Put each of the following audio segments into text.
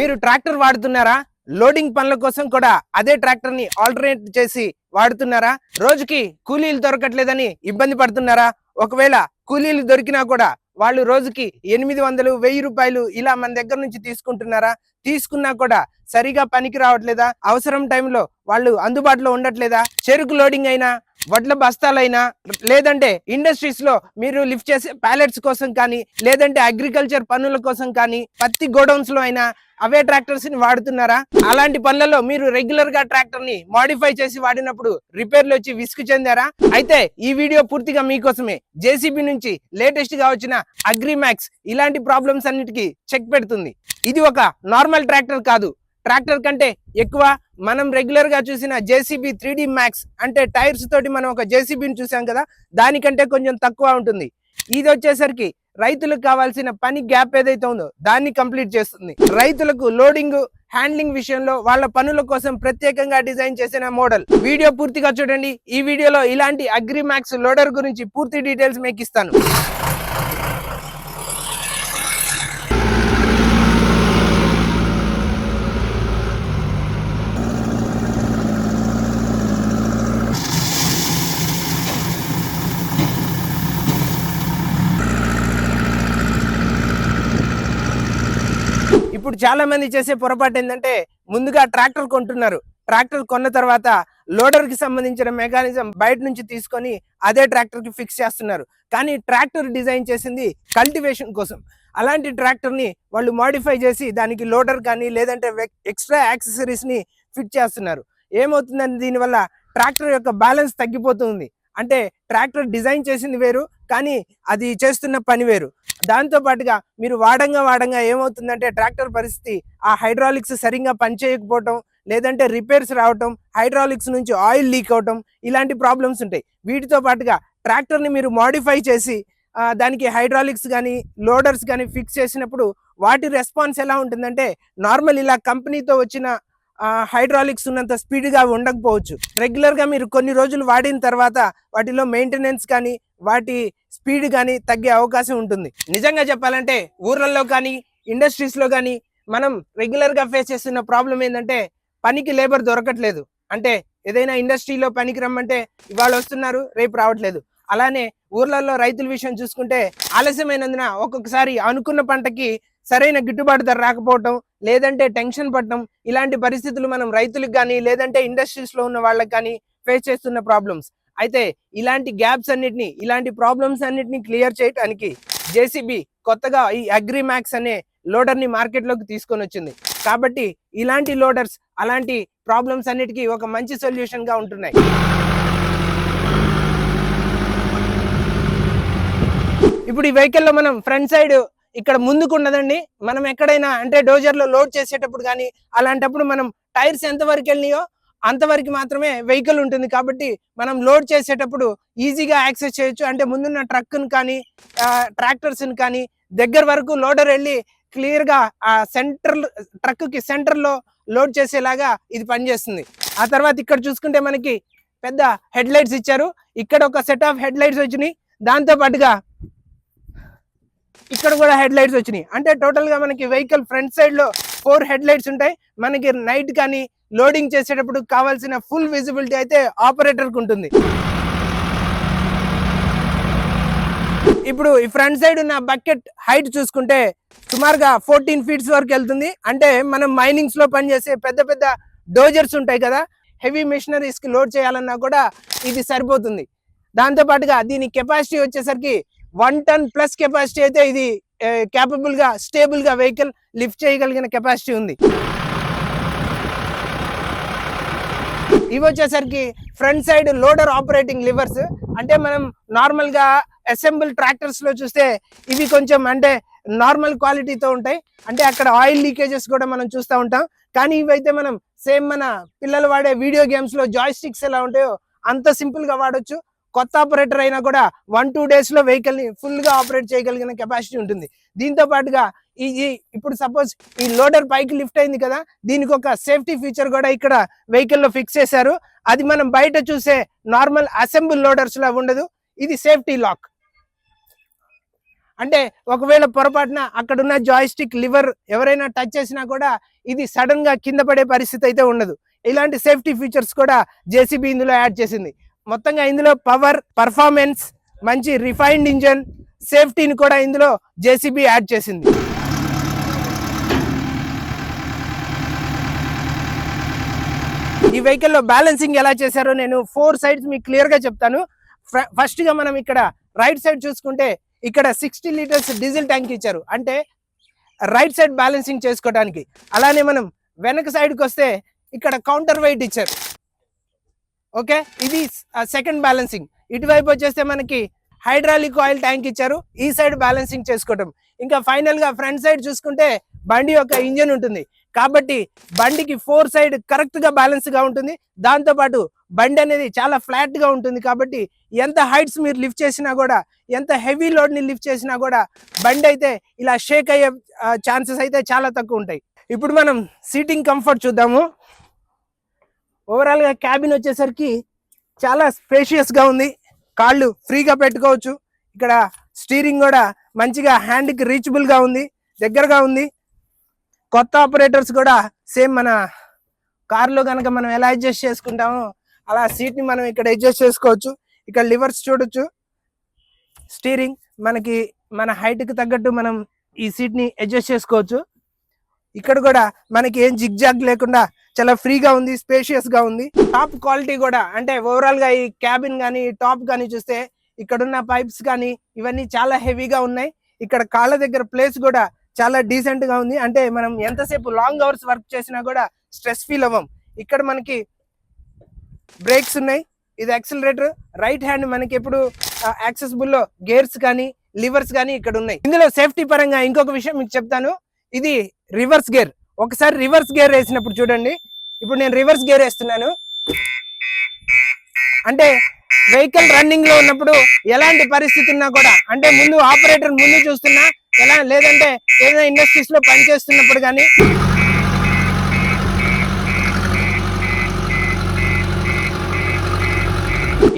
మీరు ట్రాక్టర్ వాడుతున్నారా? లోడింగ్ పనుల కోసం కూడా అదే ట్రాక్టర్ ని ఆల్టర్నేట్ చేసి వాడుతున్నారా? రోజుకి కూలీలు దొరకట్లేదని ఇబ్బంది పడుతున్నారా? ఒకవేళ కూలీలు దొరికినా కూడా వాళ్ళు రోజుకి 800, 1000 రూపాయలు ఇలా మన దగ్గర నుంచి తీసుకుంటున్నారా? తీసుకున్నా కూడా సరిగా పనికి రావట్లేదా? అవసరం టైంలో వాళ్ళు అందుబాటులో ఉండట్లేదా? చెరుకు లోడింగ్ అయినా, వడ్ల బస్తాలైనా, లేదంటే ఇండస్ట్రీస్ లో మీరు లిఫ్ట్ చేసే ప్యాలెట్స్ కోసం కానీ, లేదంటే అగ్రికల్చర్ పనుల కోసం కానీ, పత్తి గోడౌన్స్ లో అయినా అవే ట్రాక్టర్స్ ని వాడుతున్నారా? అలాంటి పనులలో మీరు రెగ్యులర్ గా ట్రాక్టర్ ని మోడిఫై చేసి వాడినప్పుడు రిపేర్లు వచ్చి విసుగు చెందారా? అయితే ఈ వీడియో పూర్తిగా మీకోసమే. జేసీబీ నుంచి లేటెస్ట్ గా వచ్చిన అగ్రిమాక్స్ ఇలాంటి ప్రాబ్లమ్స్ అన్నిటికీ చెక్ పెడుతుంది. ఇది ఒక నార్మల్ ట్రాక్టర్ కాదు, ట్రాక్టర్ కంటే ఎక్కువ. మనం రెగ్యులర్ గా చూసిన జేసీబీ 3D మ్యాక్స్ అంటే టైర్స్ తోటి మనం ఒక జేసీబీని చూసాం కదా, దానికంటే కొంచెం తక్కువ ఉంటుంది. ఇది వచ్చేసరికి రైతులకు కావాల్సిన పని గ్యాప్ ఏదైతే ఉందో దాన్ని కంప్లీట్ చేస్తుంది. రైతులకు లోడింగ్, హ్యాండ్లింగ్ విషయంలో వాళ్ళ పనుల కోసం ప్రత్యేకంగా డిజైన్ చేసిన మోడల్. వీడియో పూర్తిగా చూడండి. ఈ వీడియోలో ఇలాంటి అగ్రిమాక్స్ లోడర్ గురించి పూర్తి డీటెయిల్స్ మీకు ఇస్తాను. ఇప్పుడు చాలా మంది చేసే పొరపాటు ఏంటంటే, ముందుగా ట్రాక్టర్ కొంటున్నారు. ట్రాక్టర్ కొన్న తర్వాత లోడర్ కి సంబంధించిన మెకానిజం బయట నుంచి తీసుకొని అదే ట్రాక్టర్ కి ఫిక్స్ చేస్తున్నారు. కానీ ట్రాక్టర్ డిజైన్ చేసింది కల్టివేషన్ కోసం. అలాంటి ట్రాక్టర్ ని వాళ్ళు మోడిఫై చేసి దానికి లోడర్ కానీ, లేదంటే ఎక్స్ట్రా యాక్సెసరీస్ ని ఫిట్ చేస్తున్నారు. ఏమవుతుందని దీనివల్ల ట్రాక్టర్ యొక్క బ్యాలెన్స్ తగ్గిపోతుంది. అంటే ట్రాక్టర్ డిజైన్ చేసింది వేరు, కానీ అది చేస్తున్న పని వేరు. దాంతో పాటుగా మీరు వాడంగా ఏమవుతుందంటే ట్రాక్టర్ పరిస్థితి, ఆ హైడ్రాలిక్స్ సరిగ్గా పనిచేయకపోవటం, లేదంటే రిపేర్స్ రావటం, హైడ్రాలిక్స్ నుంచి ఆయిల్ లీక్ అవటం, ఇలాంటి ప్రాబ్లమ్స్ ఉంటాయి. వీటితో పాటుగా ట్రాక్టర్ని మీరు మోడిఫై చేసి దానికి హైడ్రాలిక్స్ కానీ, లోడర్స్ కానీ ఫిక్స్ చేసినప్పుడు వాటి రెస్పాన్స్ ఎలా ఉంటుందంటే, నార్మల్ ఇలా కంపెనీతో వచ్చిన హైడ్రాలిక్స్ ఉన్నంత స్పీడ్గా ఉండకపోవచ్చు. రెగ్యులర్గా మీరు కొన్ని రోజులు వాడిన తర్వాత వాటిలో మెయింటెనెన్స్ కానీ, వాటి స్పీడ్ కానీ తగ్గే అవకాశం ఉంటుంది. నిజంగా చెప్పాలంటే ఊర్లలో కానీ, ఇండస్ట్రీస్లో కానీ మనం రెగ్యులర్గా ఫేస్ చేస్తున్న ప్రాబ్లం ఏంటంటే, పనికి లేబర్ దొరకట్లేదు. అంటే ఏదైనా ఇండస్ట్రీలో పనికి రమ్మంటే ఇవాళ వస్తున్నారు, రేపు రావట్లేదు. అలానే ఊర్లలో రైతుల విషయం చూసుకుంటే ఆలస్యమైనందున ఒక్కొక్కసారి అనుకున్న పంటకి సరైన గిట్టుబాటు ధర రాకపోవటం, లేదంటే టెన్షన్ పడటం, ఇలాంటి పరిస్థితులు మనం రైతులకు కానీ, లేదంటే ఇండస్ట్రీస్ లో ఉన్న వాళ్ళకి కానీ ఫేస్ చేస్తున్న ప్రాబ్లమ్స్. అయితే ఇలాంటి గ్యాప్స్ అన్నిటిని, ఇలాంటి ప్రాబ్లమ్స్ అన్నిటిని క్లియర్ చేయడానికి జేసీబీ కొత్తగా ఈ అగ్రిమాక్స్ అనే లోడర్ ని మార్కెట్ లోకి తీసుకొని వచ్చింది. కాబట్టి ఇలాంటి లోడర్స్ అలాంటి ప్రాబ్లమ్స్ అన్నిటికీ ఒక మంచి సొల్యూషన్ గా ఉంటున్నాయి. ఇప్పుడు ఈ వెహికల్ లో మనం ఫ్రంట్ సైడ్ ఇక్కడ ముందుకు ఉన్నదండి. మనం ఎక్కడైనా అంటే డోజర్ లో లోడ్ చేసేటప్పుడు కానీ అలాంటప్పుడు మనం టైర్స్ ఎంత వరకు వెళ్ళినాయో అంతవరకు మాత్రమే వెహికల్ ఉంటుంది. కాబట్టి మనం లోడ్ చేసేటప్పుడు ఈజీగా యాక్సెస్ చేయొచ్చు. అంటే ముందున్న ట్రక్ను కానీ, ట్రాక్టర్స్ కానీ దగ్గర వరకు లోడర్ వెళ్ళి క్లియర్ గా ఆ ట్రక్ కి సెంటర్ లో లోడ్ చేసేలాగా ఇది పనిచేస్తుంది. ఆ తర్వాత ఇక్కడ చూసుకుంటే మనకి పెద్ద హెడ్ లైట్స్ ఇచ్చారు. ఇక్కడ ఒక సెట్ ఆఫ్ హెడ్ లైట్స్ వచ్చినాయి. దాంతో పాటుగా ఇక్కడ కూడా హెడ్ లైట్స్ వచ్చినాయి. అంటే టోటల్ గా మనకి వెహికల్ ఫ్రంట్ సైడ్ లో 4 హెడ్ లైట్స్ ఉంటాయి. మనకి నైట్ కానీ లోడింగ్ చేసేటప్పుడు కావాల్సిన ఫుల్ విజిబిలిటీ అయితే ఆపరేటర్ కు ఉంటుంది. ఇప్పుడు ఈ ఫ్రంట్ సైడ్ ఉన్న బకెట్ హైట్ చూసుకుంటే సుమారుగా 14 ఫీట్స్ వరకు వెళ్తుంది. అంటే మనం మైనింగ్స్ లో పనిచేసే పెద్ద పెద్ద డోజర్స్ ఉంటాయి కదా, హెవీ మెషినరీస్ కి లోడ్ చేయాలన్నా కూడా ఇది సరిపోతుంది. దాంతో పాటుగా దీని కెపాసిటీ వచ్చేసరికి 1 టన్ ప్లస్ కెపాసిటీ అయితే ఇది క్యాపబుల్ గా, స్టేబుల్ గా వెహికల్ లిఫ్ట్ చేయగలిగిన కెపాసిటీ ఉంది. ఇవి వచ్చేసరికి front side loader operating levers. అంటే మనం నార్మల్ గా అసెంబుల్ ట్రాక్టర్స్ లో చూస్తే ఇవి కొంచెం అంటే నార్మల్ క్వాలిటీతో ఉంటాయి. అంటే అక్కడ ఆయిల్ లీకేజెస్ కూడా మనం చూస్తూ ఉంటాం. కానీ ఇవైతే మనం సేమ్ మన పిల్లలు వాడే వీడియో గేమ్స్ లో జాయ్ స్టిక్స్ ఎలా ఉంటాయో అంత సింపుల్ గా వాడొచ్చు. కొత్త ఆపరేటర్ అయినా కూడా 1-2 డేస్ లో వెహికల్ ని ఫుల్ గా ఆపరేట్ చేయగలిగిన కెపాసిటీ ఉంటుంది. దీంతో పాటుగా ఇప్పుడు సపోజ్ ఈ లోడర్ పైకి లిఫ్ట్ అయింది కదా, దీనికి ఒక సేఫ్టీ ఫీచర్ కూడా ఇక్కడ వెహికల్ లో ఫిక్స్ చేశారు. అది మనం బయట చూసే నార్మల్ అసెంబుల్ లోడర్స్ లో ఉండదు. ఇది సేఫ్టీ లాక్. అంటే ఒకవేళ పొరపాటున అక్కడున్న జాయిస్టిక్ లివర్ ఎవరైనా టచ్ చేసినా కూడా ఇది సడన్ గా కింద పడే పరిస్థితి అయితే ఉండదు. ఇలాంటి సేఫ్టీ ఫీచర్స్ కూడా జేసీబీ ఇందులో యాడ్ చేసింది. మొత్తంగా ఇందులో పవర్, పర్ఫార్మెన్స్, మంచి రిఫైన్డ్ ఇంజన్, సేఫ్టీని కూడా ఇందులో జేసీబీ యాడ్ చేసింది. ఈ వెహికల్ లో బ్యాలెన్సింగ్ ఎలా చేశారో నేను 4 సైడ్స్ మీకు క్లియర్ గా చెప్తాను. ఫస్ట్ గా మనం ఇక్కడ రైట్ సైడ్ చూసుకుంటే ఇక్కడ 60 లీటర్స్ డీజిల్ ట్యాంక్ ఇచ్చారు, అంటే రైట్ సైడ్ బ్యాలెన్సింగ్ చేసుకోవడానికి. అలానే మనం వెనక సైడ్కి వస్తే ఇక్కడ కౌంటర్ వెయిట్ ఇచ్చారు. ఓకే, ఇది సెకండ్ బ్యాలెన్సింగ్. ఇటువైపు వచ్చేస్తే మనకి హైడ్రాలిక్ ఆయిల్ ట్యాంక్ ఇచ్చారు, ఈ సైడ్ బ్యాలెన్సింగ్ చేసుకోవడం. ఇంకా ఫైనల్ గా ఫ్రంట్ సైడ్ చూసుకుంటే బండి యొక్క ఇంజన్ ఉంటుంది, కాబట్టి బండికి 4 సైడ్ కరెక్ట్ గా బ్యాలెన్స్ గా ఉంటుంది. దాంతో పాటు బండి అనేది చాలా ఫ్లాట్ గా ఉంటుంది, కాబట్టి ఎంత హైట్స్ మీరు లిఫ్ట్ చేసినా కూడా, ఎంత హెవీ లోడ్ ని లిఫ్ట్ చేసినా కూడా బండి అయితే ఇలా షేక్ అయ్యే ఛాన్సెస్ అయితే చాలా తక్కువ ఉంటాయి. ఇప్పుడు మనం సీటింగ్ కంఫర్ట్ చూద్దాము. ఓవరాల్ గా క్యాబిన్ వచ్చేసరికి చాలా స్పేషియస్ గా ఉంది, కాళ్ళు ఫ్రీగా పెట్టుకోవచ్చు. ఇక్కడ స్టీరింగ్ కూడా మంచిగా హ్యాండ్ కి రీచబుల్ గా ఉంది, దగ్గరగా ఉంది. కొత్త ఆపరేటర్స్ కూడా సేమ్ మన కార్లో కనుక మనం ఎలా అడ్జస్ట్ చేసుకుంటామో అలా సీట్ ని మనం ఇక్కడ అడ్జస్ట్ చేసుకోవచ్చు. ఇక్కడ లివర్స్ చూడొచ్చు, స్టీరింగ్ మనకి మన హైట్ కి తగ్గట్టు మనం ఈ సీట్ ని అడ్జస్ట్ చేసుకోవచ్చు. ఇక్కడ కూడా మనకి ఏం జిగ్ జాగ్ లేకుండా చాలా ఫ్రీగా ఉంది, స్పేషియస్ గా ఉంది. టాప్ క్వాలిటీ కూడా, అంటే ఓవరాల్ గా ఈ క్యాబిన్ కానీ టాప్ కానీ చూస్తే ఇక్కడున్న పైప్స్ కానీ ఇవన్నీ చాలా హెవీగా ఉన్నాయి. ఇక్కడ కాళ్ళ దగ్గర ప్లేస్ కూడా చాలా డీసెంట్ గా ఉంది, అంటే మనం ఎంతసేపు లాంగ్ అవర్స్ వర్క్ చేసినా కూడా స్ట్రెస్ ఫీల్ అవ్వం. ఇక్కడ మనకి బ్రేక్స్ ఉన్నాయి, ఇది యాక్సిలరేటర్. రైట్ హ్యాండ్ మనకి ఎప్పుడు యాక్సెసిబుల్ లో గేర్స్ కానీ లివర్స్ కానీ ఇక్కడ ఉన్నాయి. ఇందులో సేఫ్టీ పరంగా ఇంకొక విషయం మీకు చెప్తాను, ఇది రివర్స్ గేర్. ఒకసారి రివర్స్ గేర్ వేసినప్పుడు చూడండి, ఇప్పుడు నేను రివర్స్ గేర్ వేస్తున్నాను, అంటే వెహికల్ రన్నింగ్ లో ఉన్నప్పుడు ఎలాంటి పరిస్థితి ఉన్నా కూడా, అంటే ముందు ఆపరేటర్ ముందు చూస్తున్నా ఎలా, లేదంటే ఏదైనా ఇండస్ట్రీస్ లో పనిచేస్తున్నప్పుడు కానీ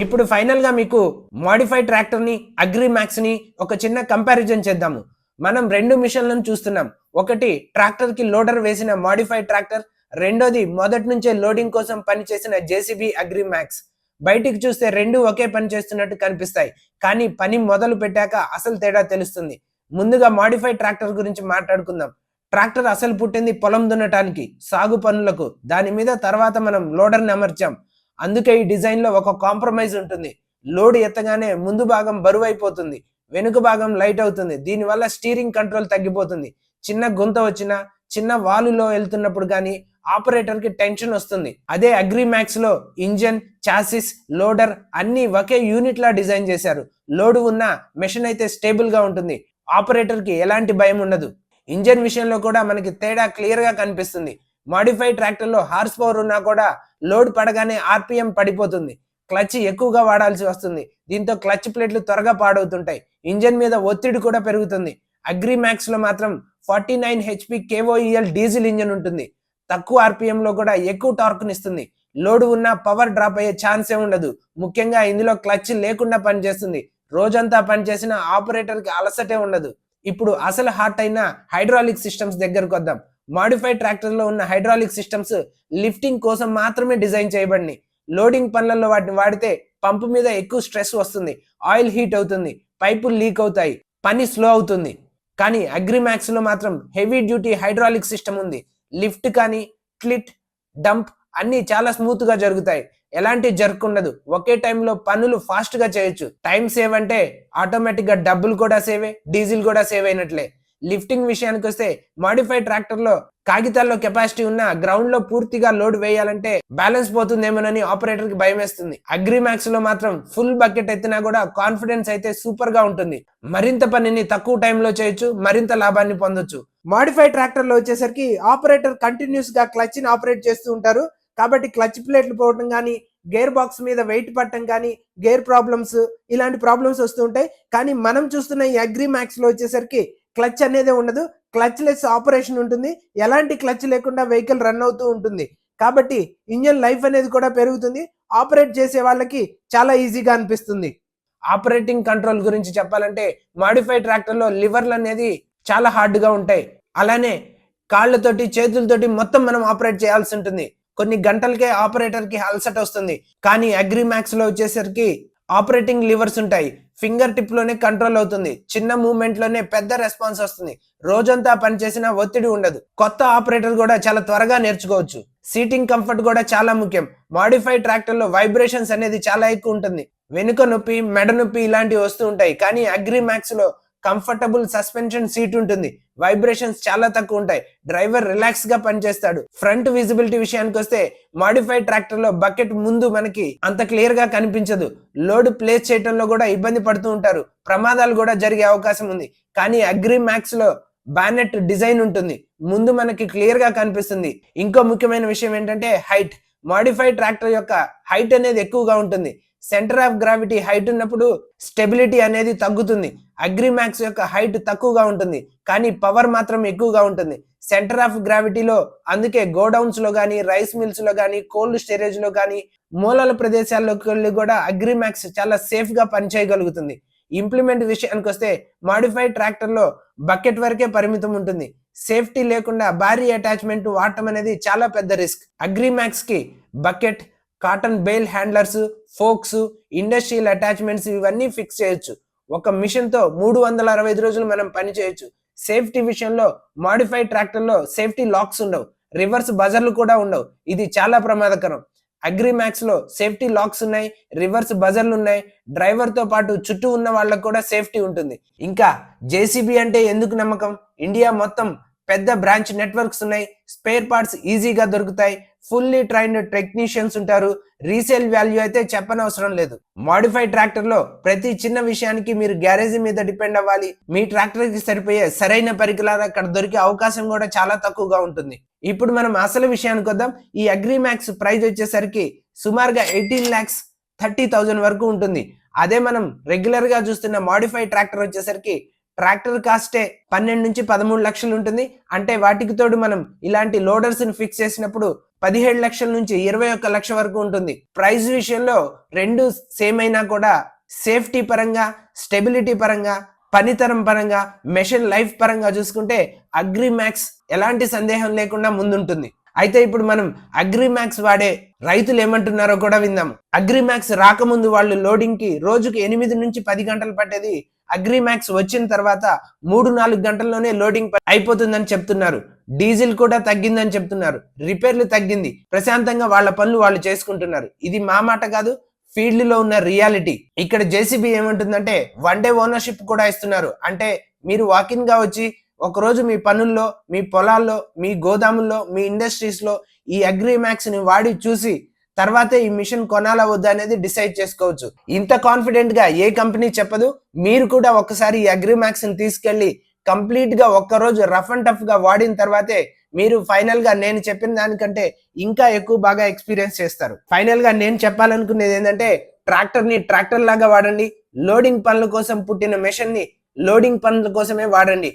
ఇప్పుడు ఫైనల్ గా మీకు మోడిఫైడ్ ట్రాక్టర్ ని, అగ్రి మ్యాక్స్ ని ఒక చిన్న కంపారిజన్ చేద్దాము. మనం 2 మిషన్లను చూస్తున్నాం. ఒకటి ట్రాక్టర్ కి లోడర్ వేసిన మోడిఫైడ్ ట్రాక్టర్, రెండోది మొదటి నుంచే లోడింగ్ కోసం పనిచేసిన జేసీబీ అగ్రి మ్యాక్స్. బయటికి చూస్తే 2 ఒకే పని చేస్తున్నట్టు కనిపిస్తాయి, కానీ పని మొదలు పెట్టాక అసలు తేడా తెలుస్తుంది. ముందుగా మోడిఫైడ్ ట్రాక్టర్ గురించి మాట్లాడుకుందాం. ట్రాక్టర్ అసలు పుట్టింది పొలం దున్నటానికి, సాగు పనులకు. దాని మీద తర్వాత మనం లోడర్ ని అమర్చాం. అందుకే ఈ డిజైన్ లో ఒక కాంప్రమైజ్ ఉంటుంది. లోడ్ ఎత్తగానే ముందు భాగం బరువు అయిపోతుంది, వెనుక భాగం లైట్ అవుతుంది. దీనివల్ల స్టీరింగ్ కంట్రోల్ తగ్గిపోతుంది. చిన్న గుంత వచ్చినా, చిన్న వాలులో వెళ్తున్నప్పుడు కానీ ఆపరేటర్ కి టెన్షన్ వస్తుంది. అదే అగ్రి మ్యాక్స్ లో ఇంజన్, చాసిస్, లోడర్ అన్ని ఒకే యూనిట్ లా డిజైన్ చేశారు. లోడ్ ఉన్న మెషిన్ అయితే స్టేబుల్ గా ఉంటుంది, ఆపరేటర్ కి ఎలాంటి భయం ఉండదు. ఇంజన్ విషయంలో కూడా మనకి తేడా క్లియర్ గా కనిపిస్తుంది. మాడిఫైడ్ ట్రాక్టర్ లో హార్స్ పవర్ ఉన్నా కూడా లోడ్ పడగానే ఆర్పిఎం పడిపోతుంది, క్లచ్ ఎక్కువగా వాడాల్సి వస్తుంది. దీంతో క్లచ్ ప్లేట్లు త్వరగా పాడవుతుంటాయి, ఇంజన్ మీద ఒత్తిడి కూడా పెరుగుతుంది. అగ్రి మ్యాక్స్ లో మాత్రం 49 HP KOEL డీజిల్ ఇంజన్ ఉంటుంది. తక్కువ ఆర్పిఎం లో కూడా ఎక్కువ టార్క్ నిస్తుంది. లోడ్ ఉన్న పవర్ డ్రాప్ అయ్యే ఛాన్సే ఉండదు. ముఖ్యంగా ఇందులో క్లచ్ లేకుండా పనిచేస్తుంది. రోజంతా పనిచేసిన ఆపరేటర్ కి అలసటే ఉండదు. ఇప్పుడు అసలు హాట్ అయిన హైడ్రాలిక్ సిస్టమ్స్ దగ్గరకు వద్దాం. మాడిఫైడ్ ట్రాక్టర్ లో ఉన్న హైడ్రాలిక్ సిస్టమ్స్ లిఫ్టింగ్ కోసం మాత్రమే డిజైన్ చేయబడినాయి. లోడింగ్ పనులలో వాటిని వాడితే పంపు మీద ఎక్కువ స్ట్రెస్ వస్తుంది, ఆయిల్ హీట్ అవుతుంది, పైపులు లీక్ అవుతాయి, పని స్లో అవుతుంది. కానీ అగ్రి మ్యాక్స్ లో మాత్రం హెవీ డ్యూటీ హైడ్రాలిక్ సిస్టమ్ ఉంది. లిఫ్ట్ కానీ క్లిట్, డంప్ అన్ని చాలా స్మూత్ గా జరుగుతాయి, ఎలాంటి జర్క్ ఉండదు. ఒకే టైంలో పనులు ఫాస్ట్ గా చేయొచ్చు. టైం సేవ్ అంటే ఆటోమేటిక్ గా డబ్బులు కూడా సేవే, డీజిల్ కూడా సేవ్ అయినట్లే. లిఫ్టింగ్ విషయానికి వస్తే మాడిఫైడ్ ట్రాక్టర్ లో కాగితాల్లో కెపాసిటీ ఉన్న గ్రౌండ్ లో పూర్తిగా లోడ్ వేయాలంటే బ్యాలెన్స్ పోతుందేమోనని ఆపరేటర్ కి భయం వేస్తుంది. అగ్రి మ్యాక్స్ లో మాత్రం ఫుల్ బకెట్ ఎత్తినా కూడా కాన్ఫిడెన్స్ అయితే సూపర్ గా ఉంటుంది. మరింత పనిని తక్కువ టైంలో చేయొచ్చు, మరింత లాభాన్ని పొందొచ్చు. మాడిఫైడ్ ట్రాక్టర్ లో వచ్చేసరికి ఆపరేటర్ కంటిన్యూస్ గా క్లచ్ ని ఆపరేట్ చేస్తూ ఉంటారు, కాబట్టి క్లచ్ ప్లేట్లు పోవడం కానీ, గేర్ బాక్స్ మీద వెయిట్ పట్టడం కానీ, గేర్ ప్రాబ్లమ్స్ ఇలాంటి ప్రాబ్లమ్స్ వస్తూ ఉంటాయి. కానీ మనం చూస్తున్న ఈ అగ్రి మ్యాక్స్ లో వచ్చేసరికి క్లచ్ అనేది ఉండదు, క్లచ్ లెస్ ఆపరేషన్ ఉంటుంది. ఎలాంటి క్లచ్ లేకుండా వెహికల్ రన్ అవుతూ ఉంటుంది, కాబట్టి ఇంజన్ లైఫ్ అనేది కూడా పెరుగుతుంది. ఆపరేట్ చేసే వాళ్ళకి చాలా ఈజీగా అనిపిస్తుంది. ఆపరేటింగ్ కంట్రోల్ గురించి చెప్పాలంటే మాడిఫైడ్ ట్రాక్టర్ లో లివర్లు అనేది చాలా హార్డ్ గా ఉంటాయి. అలానే కాళ్ళతోటి చేతులతోటి మొత్తం మనం ఆపరేట్ చేయాల్సి ఉంటుంది. కొన్ని గంటలకే ఆపరేటర్ కి అలసట వస్తుంది. కానీ అగ్రిమాక్స్ లో వచ్చేసరికి ఆపరేటింగ్ లివర్స్ ఉంటాయి. ఫింగర్ టిప్ లోనే కంట్రోల్ అవుతుంది. చిన్న మూవ్మెంట్ లోనే పెద్ద రెస్పాన్స్ వస్తుంది. రోజంతా పనిచేసినా ఒత్తిడి ఉండదు. కొత్త ఆపరేటర్ కూడా చాలా త్వరగా నేర్చుకోవచ్చు. సీటింగ్ కంఫర్ట్ కూడా చాలా ముఖ్యం. మాడిఫైడ్ ట్రాక్టర్ లో వైబ్రేషన్స్ అనేది చాలా ఎక్కువ ఉంటుంది. వెనుక నొప్పి, మెడ నొప్పి ఇలాంటివి వస్తూ ఉంటాయి. కానీ అగ్రిమాక్స్ లో కంఫర్టబుల్ సస్పెన్షన్ సీట్ ఉంటుంది. వైబ్రేషన్స్ చాలా తక్కువ ఉంటాయి. డ్రైవర్ రిలాక్స్ గా పనిచేస్తాడు. ఫ్రంట్ విజిబిలిటీ విషయానికి వస్తే మాడిఫైడ్ ట్రాక్టర్ లో బకెట్ ముందు మనకి అంత క్లియర్ గా కనిపించదు. లోడ్ ప్లేస్ చేయడంలో కూడా ఇబ్బంది పడుతూ ఉంటారు. ప్రమాదాలు కూడా జరిగే అవకాశం ఉంది. కానీ అగ్రిమాక్స్ లో బానెట్ డిజైన్ ఉంటుంది. ముందు మనకి క్లియర్ గా కనిపిస్తుంది. ఇంకో ముఖ్యమైన విషయం ఏంటంటే హైట్. మాడిఫైడ్ ట్రాక్టర్ యొక్క హైట్ అనేది ఎక్కువగా ఉంటుంది. సెంటర్ ఆఫ్ గ్రావిటీ హైట్ ఉన్నప్పుడు స్టెబిలిటీ అనేది తగ్గుతుంది. అగ్రిమాక్స్ యొక్క హైట్ తక్కువగా ఉంటుంది కానీ పవర్ మాత్రం ఎక్కువగా ఉంటుంది. సెంటర్ ఆఫ్ గ్రావిటీలో అందుకే గోడౌన్స్ లో గానీ, రైస్ మిల్స్ లో గానీ, కోల్డ్ స్టోరేజ్ లో గానీ, మూలాల ప్రదేశాల్లోకి వెళ్ళి కూడా అగ్రిమాక్స్ చాలా సేఫ్ గా పనిచేయగలుగుతుంది. ఇంప్లిమెంట్ విషయానికి వస్తే మాడిఫైడ్ ట్రాక్టర్ లో బకెట్ వరకే పరిమితం ఉంటుంది. సేఫ్టీ లేకుండా భారీ అటాచ్మెంట్ వాడటం అనేది చాలా పెద్ద రిస్క్. అగ్రిమాక్స్ కి bucket, cotton bale handlers, forks, industrial attachments ఇవన్నీ ఫిక్స్ చేయొచ్చు. ఒక మిషన్ తో 365 రోజులు మనం పని చేయొచ్చు. సేఫ్టీ విషయంలో మాడిఫైడ్ ట్రాక్టర్ లో సేఫ్టీ లాక్స్ ఉండవు. రివర్స్ బజర్లు కూడా ఉండవు. ఇది చాలా ప్రమాదకరం. అగ్రిమాక్స్ లో సేఫ్టీ లాక్స్ ఉన్నాయి, రివర్స్ బజర్లు ఉన్నాయి. డ్రైవర్ తో పాటు చుట్టూ ఉన్న వాళ్ళకు కూడా సేఫ్టీ ఉంటుంది. ఇంకా జేసీబీ అంటే ఎందుకు నమ్మకం? ఇండియా మొత్తం పెద్ద బ్రాంచ్ నెట్వర్క్స్ ఉన్నాయి. స్పేర్ పార్ట్స్ ఈజీగా దొరుకుతాయి. ఫుల్లీ ట్రైన్డ్ టెక్నీషియన్స్ ఉంటారు. రీసేల్ వాల్యూ అయితే చెప్పనవసరం లేదు. మాడిఫైడ్ ట్రాక్టర్ లో ప్రతి చిన్న విషయానికి మీరు గ్యారేజ్ మీద డిపెండ్ అవ్వాలి. మీ ట్రాక్టర్ కి సరిపోయే సరైన పరికరాలు అక్కడ దొరికే అవకాశం కూడా చాలా తక్కువగా ఉంటుంది. ఇప్పుడు మనం అసలు విషయానికి వద్దాం. ఈ అగ్రిమాక్స్ ప్రైస్ వచ్చేసరికి సుమారుగా 18,30,000 వరకు ఉంటుంది. అదే మనం రెగ్యులర్ గా చూస్తున్న మాడిఫైడ్ ట్రాక్టర్ వచ్చేసరికి ట్రాక్టర్ కాస్టే 12 నుంచి 13 లక్షలు ఉంటుంది. అంటే వాటికి తోడు మనం ఇలాంటి లోడర్స్ ని ఫిక్స్ చేసినప్పుడు 17 లక్షల నుంచి 21 లక్ష వరకు ఉంటుంది. ప్రైస్ విషయంలో రెండు సేమ్ అయినా కూడా సేఫ్టీ పరంగా, స్టెబిలిటీ పరంగా, పనితరం పరంగా, మెషిన్ లైఫ్ పరంగా చూసుకుంటే అగ్రిమాక్స్ ఎలాంటి సందేహం లేకుండా ముందుంటుంది. అయితే ఇప్పుడు మనం అగ్రిమాక్స్ వాడే రైతులు ఏమంటున్నారో కూడా విందాం. అగ్రిమాక్స్ రాకముందు వాళ్ళు లోడింగ్ కి రోజుకి 8 నుంచి 10 గంటలు పట్టేది. అగ్రిమాక్స్ వచ్చిన తర్వాత 3-4 గంటల్లోనే లోడింగ్ అయిపోతుందని చెప్తున్నారు. డీజిల్ కూడా తగ్గిందని చెప్తున్నారు. రిపేర్లు తగ్గింది. ప్రశాంతంగా వాళ్ళ పనులు వాళ్ళు చేసుకుంటున్నారు. ఇది మా మాట కాదు, ఫీల్డ్ లో ఉన్న రియాలిటీ. ఇక్కడ జేసీబీ ఏమంటుందంటే 1 డే ఓనర్షిప్ కూడా ఇస్తున్నారు. అంటే మీరు వాకిన్ గా వచ్చి ఒకరోజు మీ పనుల్లో, మీ పొలాల్లో, మీ గోదాముల్లో, మీ ఇండస్ట్రీస్ లో ఈ అగ్రిమాక్స్ ని వాడి చూసి తర్వాతే ఈ మిషన్ కొనాలా వద్దా అనేది డిసైడ్ చేసుకోవచ్చు. ఇంత కాన్ఫిడెంట్ గా ఏ కంపెనీ చెప్పదు. మీరు కూడా ఒకసారి ఈ అగ్రిమాక్స్ ని తీసుకెళ్లి కంప్లీట్ గా ఒక్కరోజు రఫ్ అండ్ టఫ్ గా వాడిన తర్వాతే మీరు ఫైనల్ గా నేను చెప్పిన దానికంటే ఇంకా ఎక్కువ బాగా ఎక్స్పీరియన్స్ చేస్తారు. ఫైనల్ గా నేను చెప్పాలనుకునేది ఏంటంటే ట్రాక్టర్ ని ట్రాక్టర్ లాగా వాడండి. లోడింగ్ పనుల కోసం పుట్టిన మెషిన్ ని లోడింగ్ పనుల కోసమే వాడండి.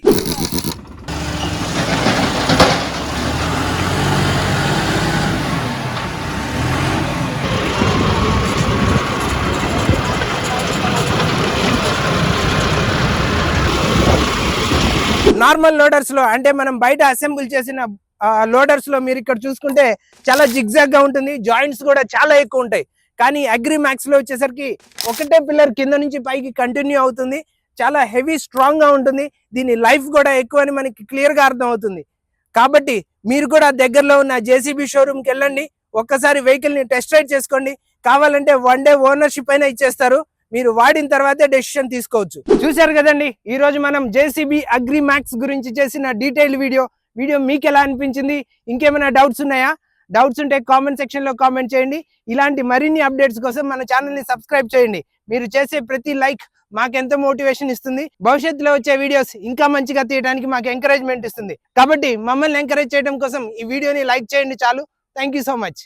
నార్మల్ లోడర్స్ లో అంటే మనం బయట అసెంబుల్ చేసిన లోడర్స్ లో మీరు ఇక్కడ చూసుకుంటే చాలా జిగ్జాగ్ గా ఉంటుంది. జాయింట్స్ కూడా చాలా ఎక్కువ ఉంటాయి. కానీ అగ్రిమాక్స్ లో వచ్చేసరికి ఒకటే పిల్లర్ కింద నుంచి పైకి కంటిన్యూ అవుతుంది. చాలా హెవీ స్ట్రాంగ్ గా ఉంటుంది. దీని లైఫ్ కూడా ఎక్కువ అని మనకి క్లియర్ గా అర్థం అవుతుంది. కాబట్టి మీరు కూడా దగ్గరలో ఉన్న జేసీబీ షోరూమ్ కి వెళ్ళండి. ఒక్కసారి వెహికల్ ని టెస్ట్ రైడ్ చేసుకోండి. కావాలంటే 1 డే ఓనర్షిప్ అయినా ఇచ్చేస్తారు. మీరు వాడిన తర్వాతే డెసిషన్ తీసుకోవచ్చు. చూశారు కదండి, ఈ రోజు మనం జేసీబీ అగ్రిమాక్స్ గురించి చేసిన డీటెయిల్ వీడియో మీకు ఎలా అనిపించింది? ఇంకేమైనా డౌట్స్ ఉన్నాయా? డౌట్స్ ఉంటే కామెంట్ సెక్షన్ లో కామెంట్ చేయండి. ఇలాంటి మరిన్ని అప్డేట్స్ కోసం మన ఛానల్ ని సబ్స్క్రైబ్ చేయండి. మీరు చేసే ప్రతి లైక్ మాకెంతో మోటివేషన్ ఇస్తుంది. భవిష్యత్తులో వచ్చే వీడియోస్ ఇంకా మంచిగా తీయడానికి మాకు ఎంకరేజ్మెంట్ ఇస్తుంది. కాబట్టి మమ్మల్ని ఎంకరేజ్ చేయడం కోసం ఈ వీడియోని లైక్ చేయండి చాలు. Thank you so much.